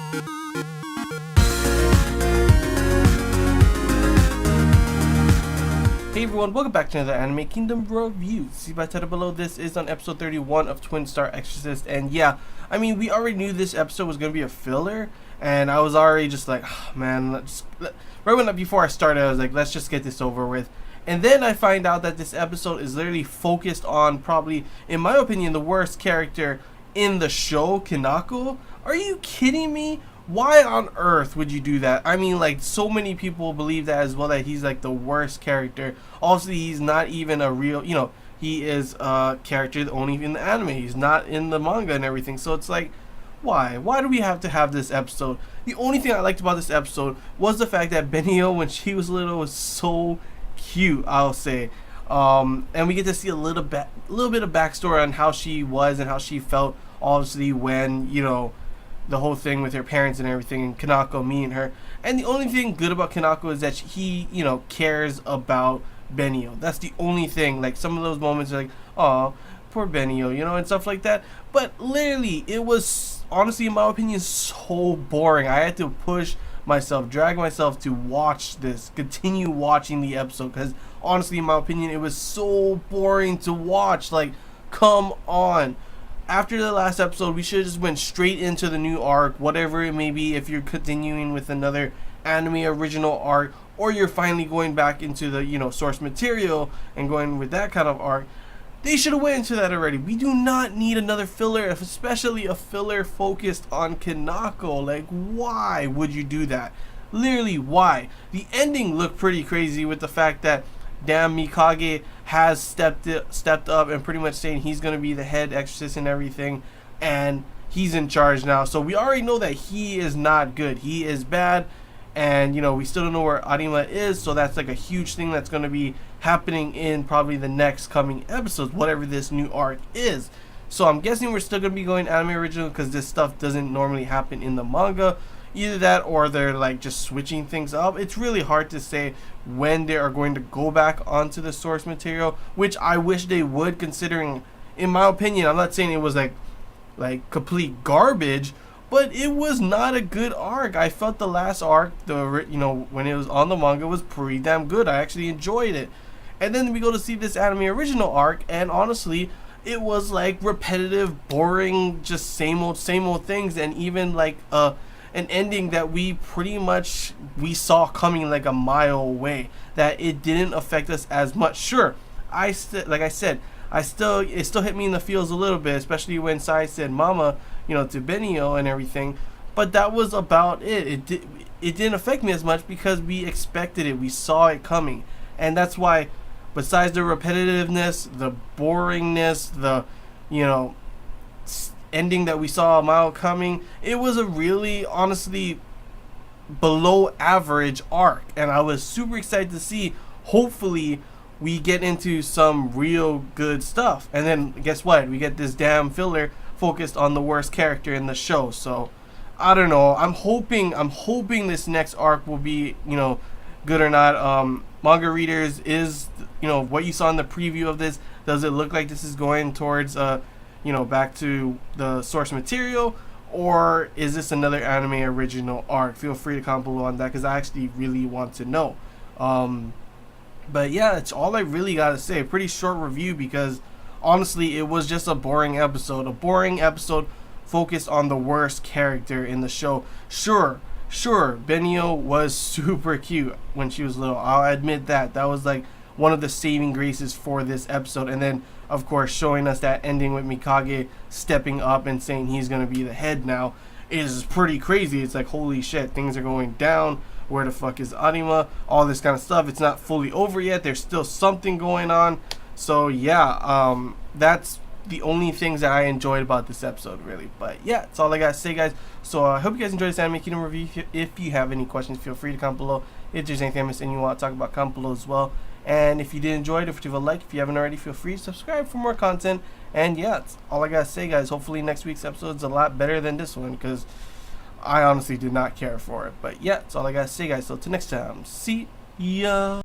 Hey everyone, welcome back to another Anime Kingdom review. See by title below, this is on episode 31 of Twin Star Exorcist, and yeah, I mean, we already knew this episode was going to be a filler, and I was already just like, oh, man, before I started, I was like, let's just get this over with. And then I find out that this episode is literally focused on probably, in my opinion, the worst character in the show, Kanako. Are you kidding me? Why on earth would you do that? I mean, like, so many people believe that as well, that he's like the worst character. Also, he's not even a real, he is a character only in the anime. He's not in the manga and everything. So it's like, why? Why do we have to have this episode? The only thing I liked about this episode was the fact that Benio, when she was little, was so cute, I'll say. And we get to see a little bit of backstory on how she was and how she felt, obviously, when, the whole thing with her parents and everything, and Kanako meeting her. And the only thing good about Kanako is that he, cares about Benio. That's the only thing. Like, some of those moments are like, oh, poor Benio, and stuff like that. But literally, it was, honestly, in my opinion, so boring. I had to drag myself to watch this, continue watching the episode, because honestly, in my opinion, it was so boring to watch. Like, come on. After the last episode, we should have just went straight into the new arc, whatever it may be. If you're continuing with another anime original arc, or you're finally going back into the, source material and going with that kind of arc, they should have went into that already. We do not need another filler, especially a filler focused on Kanako. Like, why would you do that? Literally, why? The ending looked pretty crazy with the fact that damn Mikage has stepped up and pretty much saying he's going to be the head exorcist and everything, and he's in charge now. So we already know that he is not good. He is bad, and we still don't know where Arima is, so that's like a huge thing that's going to be happening in probably the next coming episodes, whatever this new arc is. So I'm guessing we're still going to be going anime original, because this stuff doesn't normally happen in the manga. Either that, or they're like just switching things up. It's really hard to say when they are going to go back onto the source material, which I wish they would, considering, in my opinion, I'm not saying it was like complete garbage, but it was not a good arc. I felt the last arc, when it was on the manga, was pretty damn good. I actually enjoyed it. And then we go to see this anime original arc, and honestly, it was like repetitive, boring, just same old things, and even like an ending that we saw coming like a mile away, that it didn't affect us as much. Sure, it still hit me in the feels a little bit, especially when Sai said mama, to Benio and everything, but that was about it. It didn't affect me as much because we expected it, we saw it coming. And that's why, besides the repetitiveness, the boringness, the ending that we saw a mile coming, it was a really, honestly, below average arc, and I was super excited to see, hopefully we get into some real good stuff. And then guess what, we get this damn filler focused on the worst character in the show. So I don't know, I'm hoping this next arc will be good or not. Manga readers, is what you saw in the preview of this, does it look like this is going towards back to the source material, or is this another anime original arc? Feel free to comment below on that, because I actually really want to know. But yeah, that's all I really gotta say. A pretty short review, because honestly, it was just a boring episode focused on the worst character in the show. Sure, Benio was super cute when she was little, I'll admit that. That was like one of the saving graces for this episode. And then, of course, showing us that ending with Mikage stepping up and saying he's going to be the head now is pretty crazy. It's like, holy shit, things are going down. Where the fuck is Arima? All this kind of stuff. It's not fully over yet. There's still something going on. So, yeah, that's the only things that I enjoyed about this episode, really. But, yeah, that's all I got to say, guys. So, I hope you guys enjoyed this Anime Kingdom review. If you have any questions, feel free to comment below. If there's anything I missed and you want to talk about, comment below as well. And if you did enjoy it, if you leave a like, if you haven't already, feel free to subscribe for more content. And yeah, that's all I gotta say, guys. Hopefully next week's episode is a lot better than this one, because I honestly did not care for it. But yeah, that's all I gotta say, guys. So till next time, see ya.